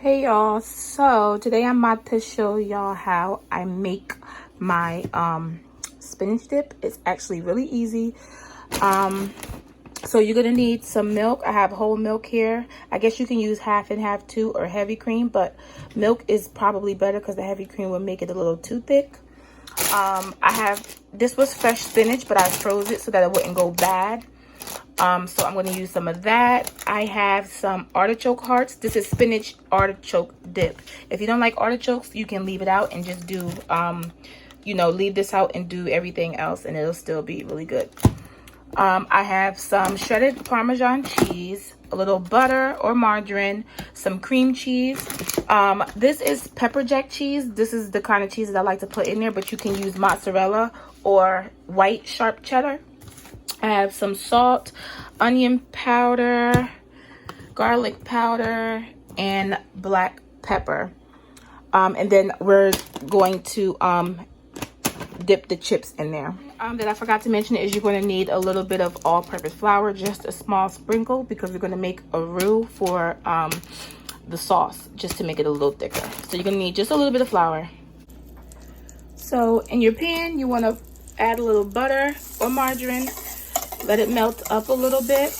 Hey y'all, so today I'm about to show y'all how I make my spinach dip. It's actually really easy. So you're gonna need some milk. I have whole milk here. I guess you can use half and half too, or heavy cream, but milk is probably better because the heavy cream will make it a little too thick. This was fresh spinach, but I froze it so that it wouldn't go bad. So I'm going to use some of that. I have some artichoke hearts. This is spinach artichoke dip. If you don't like artichokes, you can leave it out and just do, leave this out and do everything else and it'll still be really good. I have some shredded Parmesan cheese, a little butter or margarine, some cream cheese. This is pepper jack cheese. This is the kind of cheese that I like to put in there, but you can use mozzarella or white sharp cheddar. I have some salt, onion powder, garlic powder, and black pepper. And then we're going to dip the chips in there. That I forgot to mention is you're going to need a little bit of all-purpose flour, just a small sprinkle, because we're going to make a roux for the sauce, just to make it a little thicker. So you're going to need just a little bit of flour. So in your pan, you want to add a little butter or margarine. Let it melt up a little bit.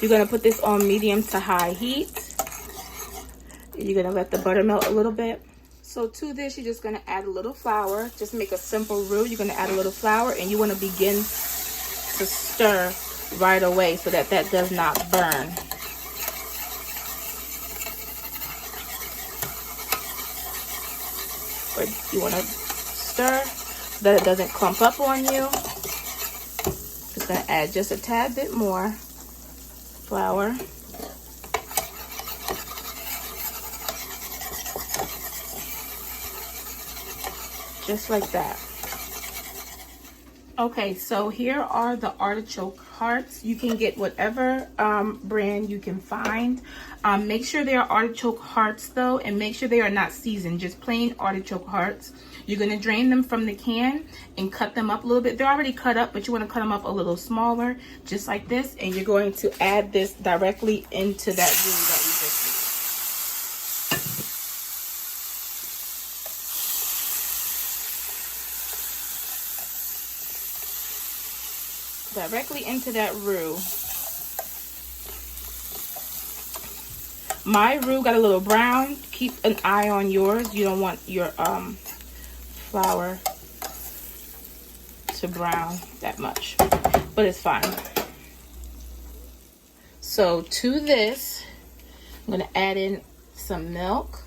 You're going to put this on medium to high heat. You're going to let the butter melt a little bit. So to this, you're just going to add a little flour. Just make a simple roux. You're going to add a little flour, and you want to begin to stir right away so that that does not burn. But you want to stir so that it doesn't clump up on you. Just going to add just a tad bit more flour. Just like that. Okay, so here are the artichoke hearts. You can get whatever brand you can find. Make sure they are artichoke hearts though, and make sure they are not seasoned, just plain artichoke hearts. You're going to drain them from the can and cut them up a little bit. They're already cut up, but you want to cut them up a little smaller, just like this. And you're going to add this directly into that roux that we just made. Directly into that roux. My roux got a little brown. Keep an eye on yours. You don't want your flour to brown that much, but it's fine. So to this, I'm going to add in some milk.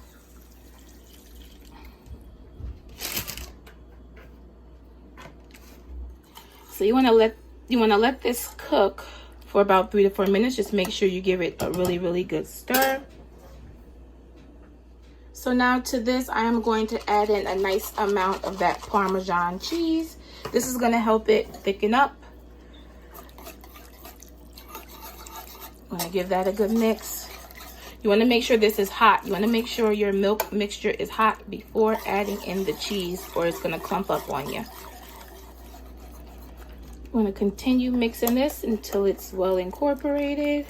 So you want to let this cook for about 3 to 4 minutes. Just make sure you give it a really good stir. So now to this, I am going to add in a nice amount of that Parmesan cheese. This is going to help it thicken up. I'm going to give that a good mix. You want to make sure this is hot. You want to make sure your milk mixture is hot before adding in the cheese, or it's going to clump up on you. You want to continue mixing this until it's well incorporated.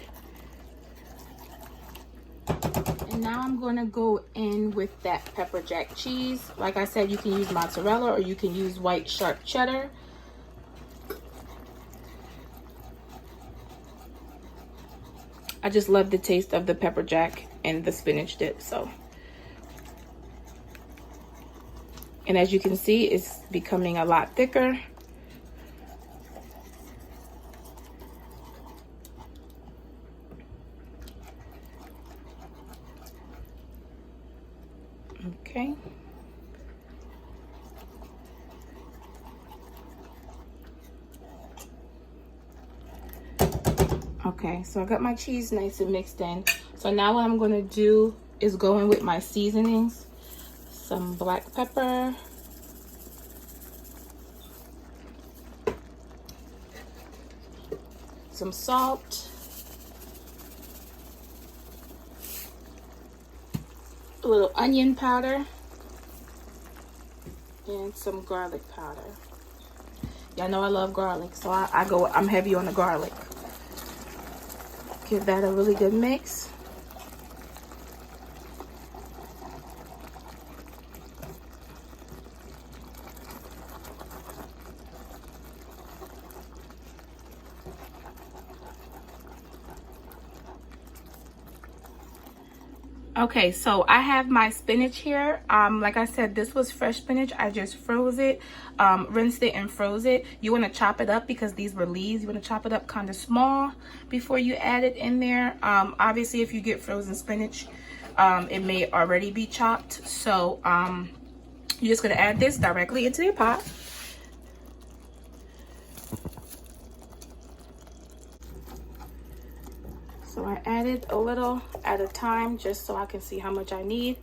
And now I'm going to go in with that pepper jack cheese. Like I said, you can use mozzarella or you can use white sharp cheddar. I just love the taste of the pepper jack and the spinach dip. And as you can see, it's becoming a lot thicker. Okay. Okay, so I got my cheese nice and mixed in. So now what I'm going to do is go in with my seasonings. Some black pepper. Some salt. A little onion powder. And some garlic powder. Y'all know I love garlic, so I'm heavy on the garlic. Give that a really good mix. Okay, so I have my spinach here. Like I said, this was fresh spinach. I just froze it, rinsed it and froze it. You want to chop it up because these were leaves. You want to chop it up kind of small before you add it in there. Obviously, if you get frozen spinach, it may already be chopped. So you're just going to add this directly into your pot. So I added a little at a time just so I can see how much I need.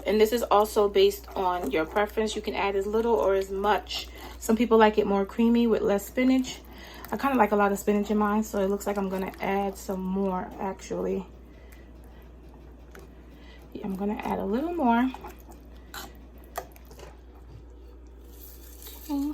And this is also based on your preference. You can add as little or as much. Some people like it more creamy with less spinach. I kind of like a lot of spinach in mine, so it looks like I'm going to add some more actually. Yeah, I'm going to add a little more. Okay.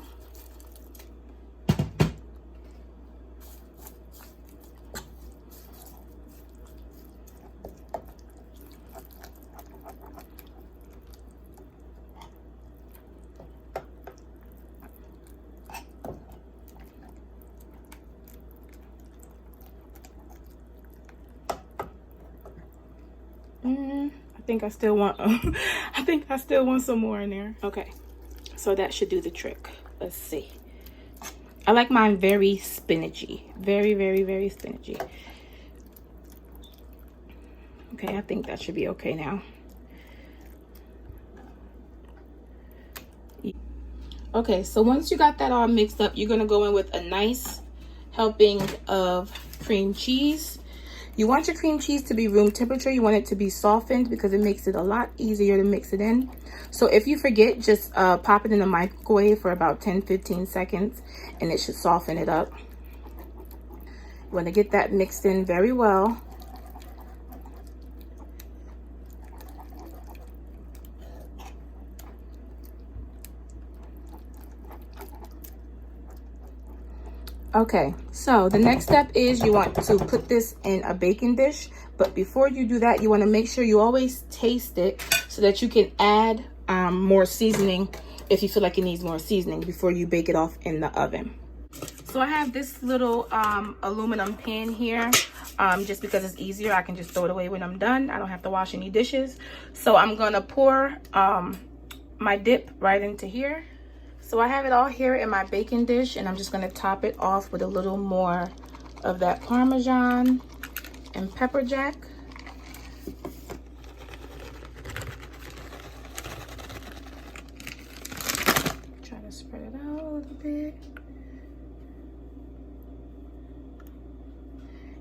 I think I still want I think I still want some more in there. Okay, so that should do the trick. Let's see. I like mine very spinachy, very spinachy. Okay, I think that should be okay now. Okay, so once you got that all mixed up, you're gonna go in with a nice helping of cream cheese. You want your cream cheese to be room temperature. You want it to be softened because it makes it a lot easier to mix it in. So if you forget, just pop it in the microwave for about 10-15 seconds and it should soften it up. You want to get that mixed in very well. Okay, so the next step is you want to put this in a baking dish, but before you do that, you want to make sure you always taste it so that you can add more seasoning if you feel like it needs more seasoning before you bake it off in the oven. So I have this little aluminum pan here, just because it's easier. I can just throw it away when I'm done. I don't have to wash any dishes. So I'm gonna pour my dip right into here. So I have it all here in my baking dish, and I'm just going to top it off with a little more of that Parmesan and pepper jack. Try to spread it out a little bit.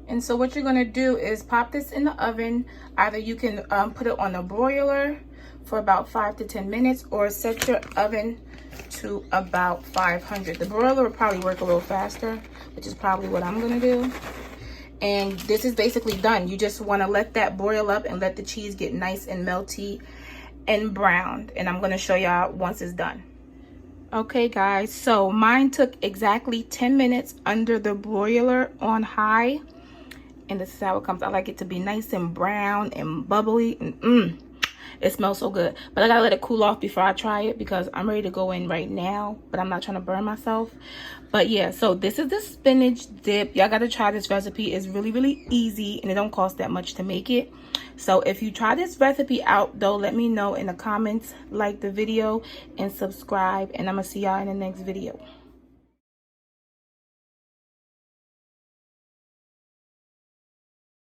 And so what you're going to do is pop this in the oven. Either you can put it on a broiler for about 5 to 10 minutes or set your oven to about 500. The broiler will probably work a little faster, which is probably what I'm gonna do. And this is basically done. You just want to let that boil up and let the cheese get nice and melty and browned. And I'm gonna show y'all once it's done. Okay guys, so mine took exactly 10 minutes under the broiler on high, and this is how it comes. I like it to be nice and brown and bubbly, and it smells so good. But I gotta let it cool off before I try it because I'm ready to go in right now, but I'm not trying to burn myself. But yeah, so this is the spinach dip. Y'all gotta try this recipe. It's really easy and it don't cost that much to make it. So if you try this recipe out though, let me know in the comments, like the video and subscribe, and I'm gonna see y'all in the next video.